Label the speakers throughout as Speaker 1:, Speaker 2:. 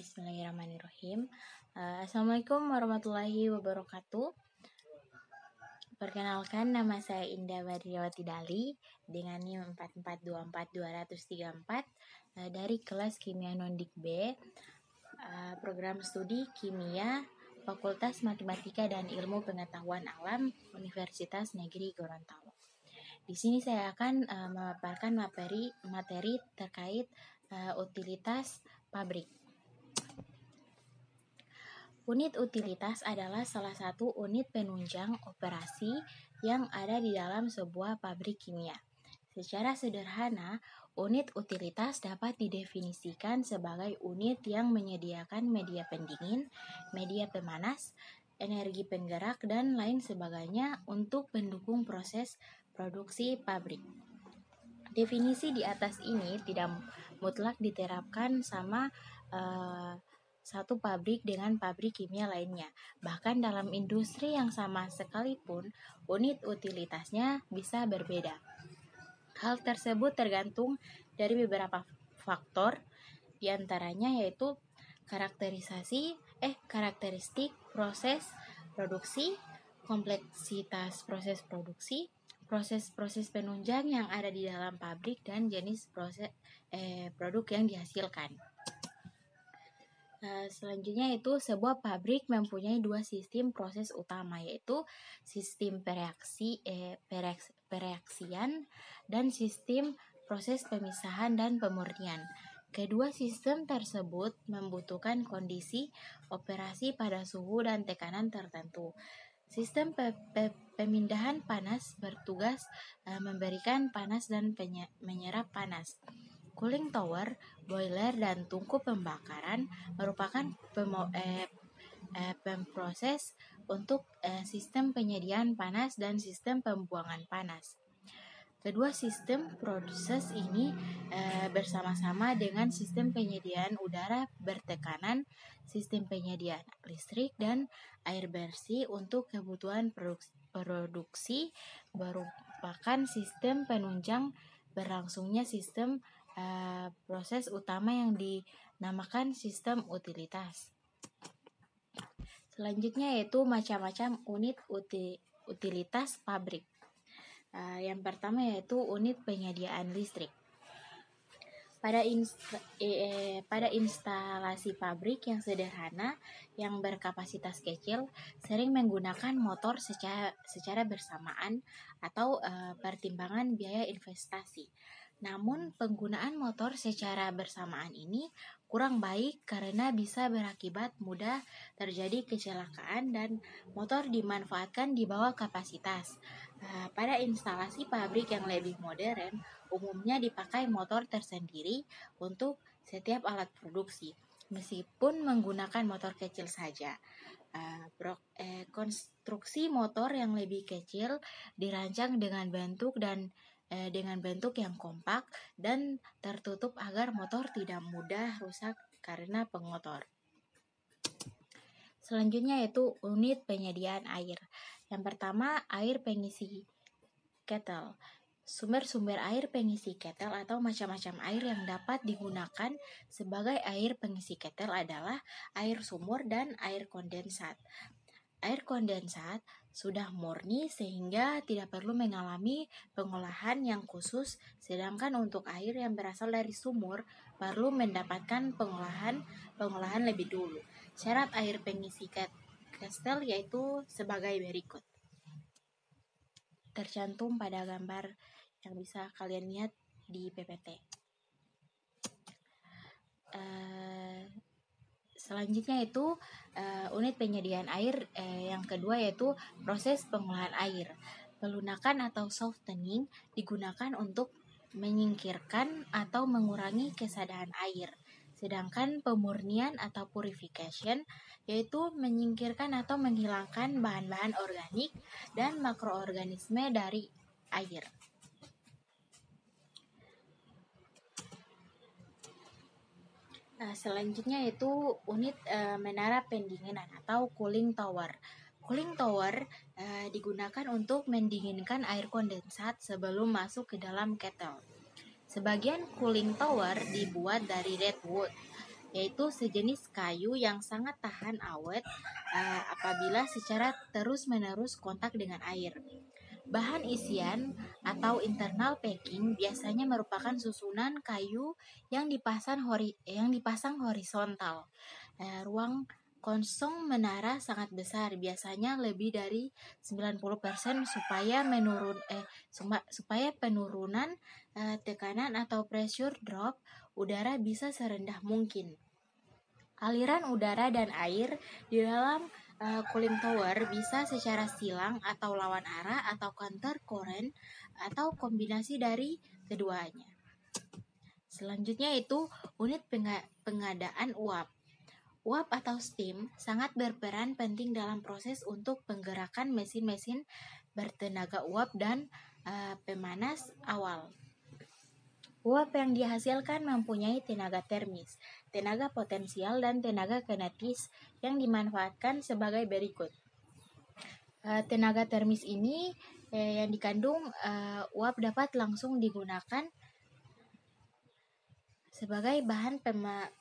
Speaker 1: Bismillahirrahmanirrahim. Assalamualaikum warahmatullahi wabarakatuh. Perkenalkan, nama saya Indah Badriawati Dali dengan NIM 4424234 dari kelas Kimia Nondik B, program studi Kimia, Fakultas Matematika dan Ilmu Pengetahuan Alam, Universitas Negeri Gorontalo. Di sini saya akan memaparkan materi terkait utilitas pabrik. Unit utilitas adalah salah satu unit penunjang operasi yang ada di dalam sebuah pabrik kimia. Secara sederhana, unit utilitas dapat didefinisikan sebagai unit yang menyediakan media pendingin, media pemanas, energi penggerak, dan lain sebagainya untuk mendukung proses produksi pabrik. Definisi di atas ini tidak mutlak diterapkan sama satu pabrik dengan pabrik kimia lainnya. Bahkan dalam industri yang sama sekalipun, unit utilitasnya bisa berbeda. Hal tersebut tergantung dari beberapa faktor, diantaranya yaitu karakteristik proses produksi, kompleksitas proses produksi, proses penunjang yang ada di dalam pabrik, dan jenis produk yang dihasilkan. Selanjutnya itu sebuah pabrik mempunyai dua sistem proses utama, yaitu sistem pereaksian dan sistem proses pemisahan dan pemurnian. Kedua sistem tersebut membutuhkan kondisi operasi pada suhu dan tekanan tertentu. Sistem pemindahan panas bertugas memberikan panas dan menyerap panas. Cooling tower, boiler, dan tungku pembakaran merupakan pemproses untuk sistem penyediaan panas dan sistem pembuangan panas. Kedua sistem proses ini bersama-sama dengan sistem penyediaan udara bertekanan, sistem penyediaan listrik, dan air bersih untuk kebutuhan produksi merupakan sistem penunjang berlangsungnya sistem proses utama yang dinamakan sistem utilitas. Selanjutnya yaitu macam-macam unit utilitas pabrik. Yang pertama yaitu unit penyediaan listrik. Pada instalasi pabrik yang sederhana yang berkapasitas kecil sering menggunakan motor secara bersamaan atau pertimbangan biaya investasi. Namun penggunaan motor secara bersamaan ini kurang baik karena bisa berakibat mudah terjadi kecelakaan dan motor dimanfaatkan di bawah kapasitas. Pada instalasi pabrik yang lebih modern, umumnya dipakai motor tersendiri untuk setiap alat produksi, meskipun menggunakan motor kecil saja. Konstruksi motor yang lebih kecil dirancang dengan bentuk yang kompak dan tertutup agar motor tidak mudah rusak karena pengotor. Selanjutnya yaitu unit penyediaan air. Yang pertama, air pengisi ketel. Sumber-sumber air pengisi ketel atau macam-macam air yang dapat digunakan sebagai air pengisi ketel adalah air sumur dan air kondensat. Air kondensat sudah murni sehingga tidak perlu mengalami pengolahan yang khusus, sedangkan untuk air yang berasal dari sumur perlu mendapatkan pengolahan lebih dulu. Syarat air pengisi ketel yaitu sebagai berikut. Tercantum pada gambar yang bisa kalian lihat di PPT. Selanjutnya itu unit penyediaan air yang kedua yaitu proses pengolahan air. Pelunakan atau softening digunakan untuk menyingkirkan atau mengurangi kesadaran air. Sedangkan pemurnian atau purification yaitu menyingkirkan atau menghilangkan bahan-bahan organik dan makroorganisme dari air. Selanjutnya yaitu unit menara pendinginan atau cooling tower. Cooling tower digunakan untuk mendinginkan air kondensat sebelum masuk ke dalam ketel. Sebagian cooling tower dibuat dari redwood. yaitu sejenis kayu yang sangat tahan awet apabila secara terus-menerus kontak dengan air. Bahan isian atau internal packing biasanya merupakan susunan kayu yang dipasang horizontal. Ruang kosong menara sangat besar, biasanya lebih dari 90% supaya penurunan tekanan atau pressure drop udara bisa serendah mungkin. Aliran udara dan air di dalam cooling tower bisa secara silang atau lawan arah atau counter current atau kombinasi dari keduanya. Selanjutnya itu unit pengadaan uap. Uap atau steam sangat berperan penting dalam proses untuk penggerakan mesin-mesin bertenaga uap dan pemanas awal. Uap yang dihasilkan mempunyai tenaga termis, tenaga potensial, dan tenaga kinetis yang dimanfaatkan sebagai berikut. Tenaga termis ini yang dikandung uap dapat langsung digunakan sebagai bahan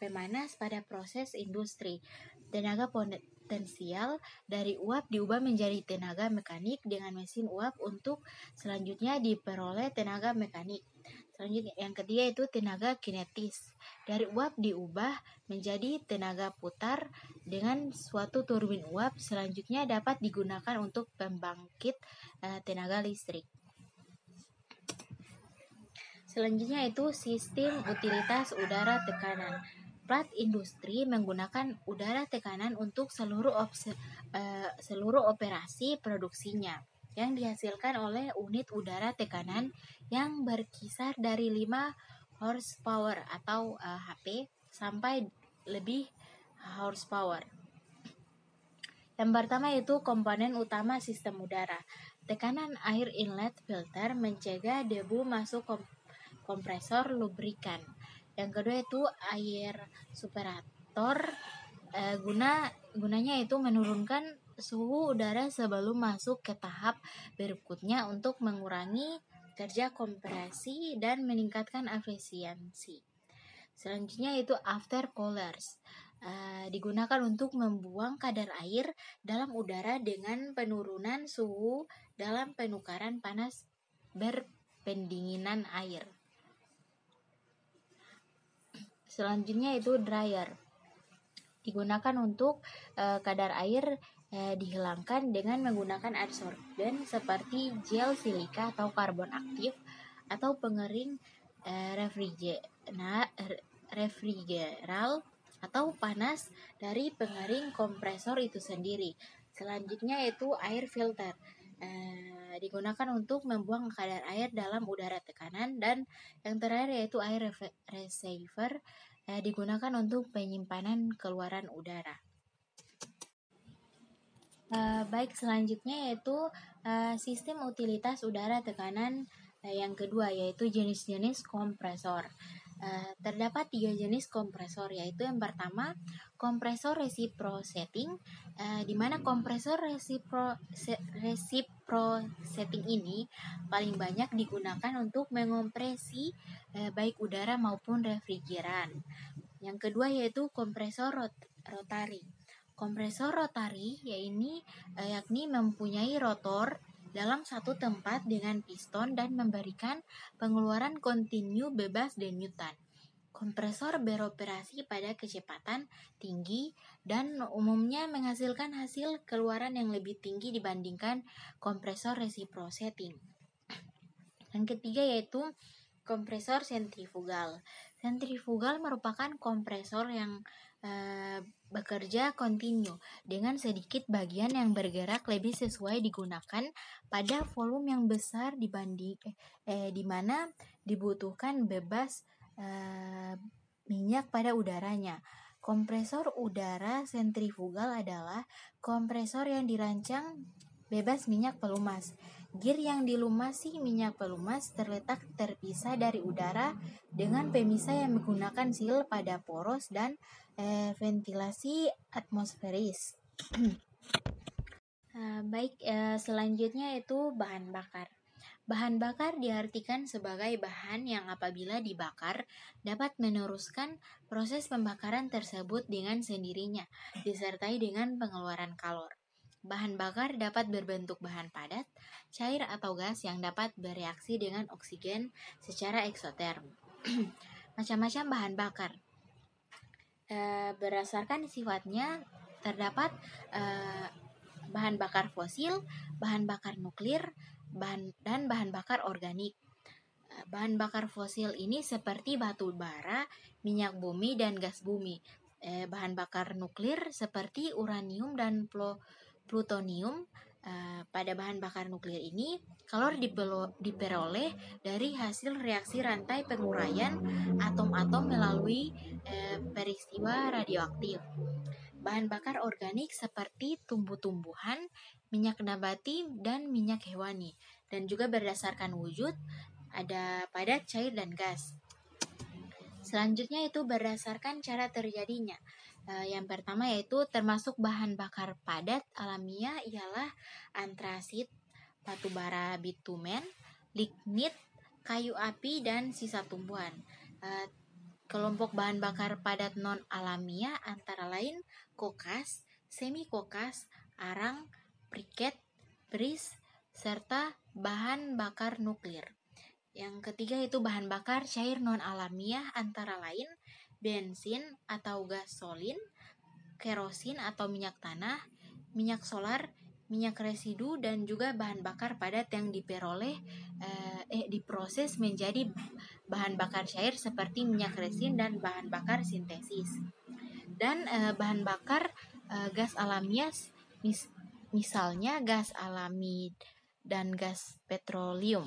Speaker 1: pemanas pada proses industri. Tenaga potensial dari uap diubah menjadi tenaga mekanik dengan mesin uap untuk selanjutnya diperoleh tenaga mekanik. Selanjutnya yang ketiga itu tenaga kinetis. Dari uap diubah menjadi tenaga putar dengan suatu turbin uap, selanjutnya dapat digunakan untuk pembangkit tenaga listrik. Selanjutnya itu sistem utilitas udara tekanan. Plat industri menggunakan udara tekanan untuk seluruh operasi produksinya yang dihasilkan oleh unit udara tekanan yang berkisar dari 5 horsepower atau HP sampai lebih horsepower. Yang pertama itu komponen utama sistem udara. Tekanan air inlet filter mencegah debu masuk kompresor lubrikan. Yang kedua itu air superator, gunanya itu menurunkan suhu udara sebelum masuk ke tahap berikutnya untuk mengurangi kerja kompresi dan meningkatkan efisiensi. Selanjutnya itu after coolers, digunakan untuk membuang kadar air dalam udara dengan penurunan suhu dalam penukaran panas berpendinginan air. Selanjutnya itu dryer, digunakan untuk kadar air dihilangkan dengan menggunakan adsorben seperti gel silika atau karbon aktif atau pengering refrigeral atau panas dari pengering kompresor itu sendiri. Selanjutnya itu air filter, digunakan untuk membuang kadar air dalam udara tekanan. Dan yang terakhir yaitu air receiver, digunakan untuk penyimpanan keluaran udara. Baik, selanjutnya yaitu sistem utilitas udara tekanan yang kedua, yaitu jenis-jenis kompresor. Terdapat 3 jenis kompresor, yaitu yang pertama kompresor reciprocating, di mana kompresor reciprocating ini paling banyak digunakan untuk menkompresi baik udara maupun refrigeran. Yang kedua yaitu kompresor rotari. Kompresor rotari yakni mempunyai rotor dalam satu tempat dengan piston dan memberikan pengeluaran kontinu bebas denyutan. Kompresor beroperasi pada kecepatan tinggi dan umumnya menghasilkan hasil keluaran yang lebih tinggi dibandingkan kompresor reciprocating. Yang ketiga yaitu kompresor sentrifugal. Sentrifugal merupakan kompresor yang bekerja kontinu dengan sedikit bagian yang bergerak lebih sesuai digunakan pada volume yang besar di mana dibutuhkan bebas minyak pada udaranya. Kompresor udara sentrifugal adalah kompresor yang dirancang bebas minyak pelumas. Gear yang dilumasi minyak pelumas terletak terpisah dari udara dengan pemisah yang menggunakan seal pada poros dan ventilasi atmosferis. Baik, selanjutnya itu bahan bakar. Bahan bakar diartikan sebagai bahan yang apabila dibakar dapat meneruskan proses pembakaran tersebut dengan sendirinya, disertai dengan pengeluaran kalor. Bahan bakar dapat berbentuk bahan padat, cair atau gas yang dapat bereaksi dengan oksigen secara eksoterm. Macam-macam bahan bakar. Berdasarkan sifatnya terdapat bahan bakar fosil, bahan bakar nuklir, dan bahan bakar organik. Bahan bakar fosil ini seperti batu bara, minyak bumi, dan gas bumi. Bahan bakar nuklir seperti uranium dan plutonium. Pada bahan bakar nuklir ini, kalor diperoleh dari hasil reaksi rantai penguraian atom-atom melalui peristiwa radioaktif. Bahan bakar organik seperti tumbuh-tumbuhan, minyak nabati, dan minyak hewani. Dan juga berdasarkan wujud, ada padat, cair, dan gas. Selanjutnya itu berdasarkan cara terjadinya. Yang pertama yaitu termasuk bahan bakar padat alamiah ialah antrasit, batu bara bitumen, lignit, kayu api, dan sisa tumbuhan. Kelompok bahan bakar padat non-alamiah antara lain kokas, semi-kokas, arang, briket, bris, serta bahan bakar nuklir. Yang ketiga itu bahan bakar cair non-alamiah antara lain bensin atau gasolin, kerosin atau minyak tanah, minyak solar, minyak residu, dan juga bahan bakar padat yang diproses menjadi bahan bakar cair seperti minyak resin dan bahan bakar sintesis. Dan bahan bakar gas alamiah misalnya gas alami dan gas petroleum.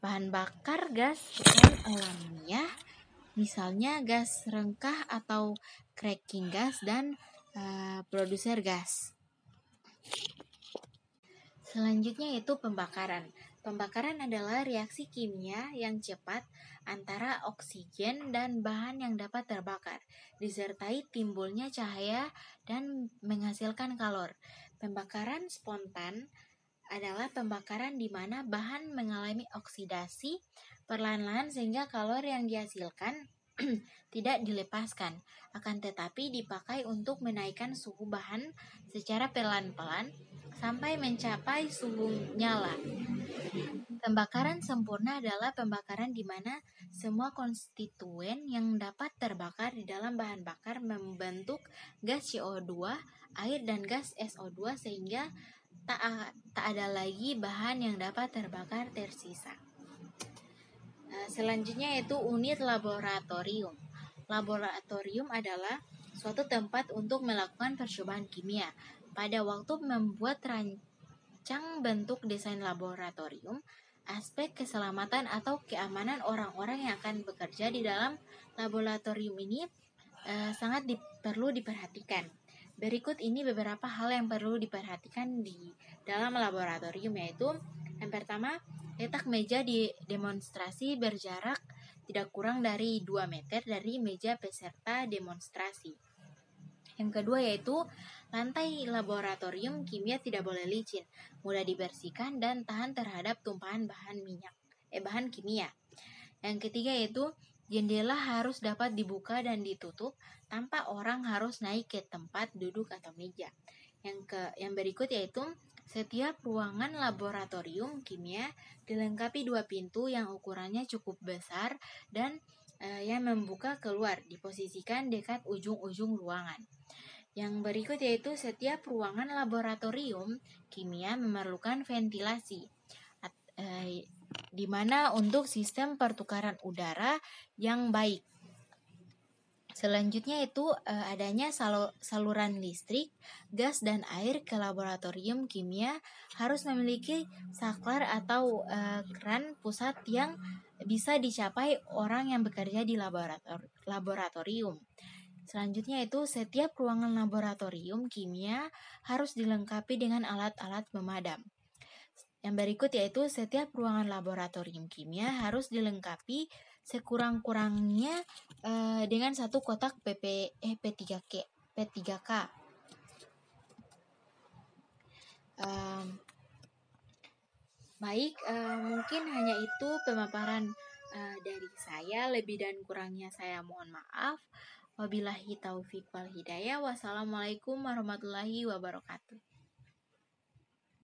Speaker 1: Bahan bakar gas non-alamiah misalnya gas rengkah atau cracking gas dan produser gas. Selanjutnya itu pembakaran. Pembakaran adalah reaksi kimia yang cepat antara oksigen dan bahan yang dapat terbakar, disertai timbulnya cahaya dan menghasilkan kalor. Pembakaran spontan adalah pembakaran di mana bahan mengalami oksidasi perlahan-lahan sehingga kalor yang dihasilkan tidak dilepaskan, akan tetapi dipakai untuk menaikkan suhu bahan secara pelan-pelan sampai mencapai suhu nyala. Pembakaran sempurna adalah pembakaran di mana semua konstituen yang dapat terbakar di dalam bahan bakar membentuk gas CO2, air, dan gas SO2 sehingga tak ada lagi bahan yang dapat terbakar tersisa. Selanjutnya yaitu unit laboratorium. Laboratorium adalah suatu tempat untuk melakukan percobaan kimia. Pada waktu membuat rancang bentuk desain laboratorium, aspek keselamatan atau keamanan orang-orang yang akan bekerja di dalam laboratorium ini sangat perlu diperhatikan. Berikut ini beberapa hal yang perlu diperhatikan di dalam laboratorium, yaitu yang pertama, letak meja di demonstrasi berjarak tidak kurang dari 2 meter dari meja peserta demonstrasi. Yang kedua yaitu lantai laboratorium kimia tidak boleh licin, mudah dibersihkan dan tahan terhadap tumpahan bahan kimia. Yang ketiga yaitu jendela harus dapat dibuka dan ditutup tanpa orang harus naik ke tempat duduk atau meja. Yang berikut yaitu setiap ruangan laboratorium kimia dilengkapi 2 pintu yang ukurannya cukup besar dan yang membuka keluar diposisikan dekat ujung-ujung ruangan. Yang berikut yaitu setiap ruangan laboratorium kimia memerlukan ventilasi di mana untuk sistem pertukaran udara yang baik. Selanjutnya itu adanya saluran listrik, gas, dan air ke laboratorium kimia harus memiliki saklar atau keran pusat yang bisa dicapai orang yang bekerja di laboratorium. Selanjutnya itu setiap ruangan laboratorium kimia harus dilengkapi dengan alat-alat pemadam. Yang berikut yaitu setiap ruangan laboratorium kimia harus dilengkapi sekurang-kurangnya dengan satu kotak P3K. Baik, mungkin hanya itu pemaparan dari saya. Lebih dan kurangnya saya mohon maaf. Wabillahi taufik wal hidayah. Wassalamualaikum warahmatullahi wabarakatuh.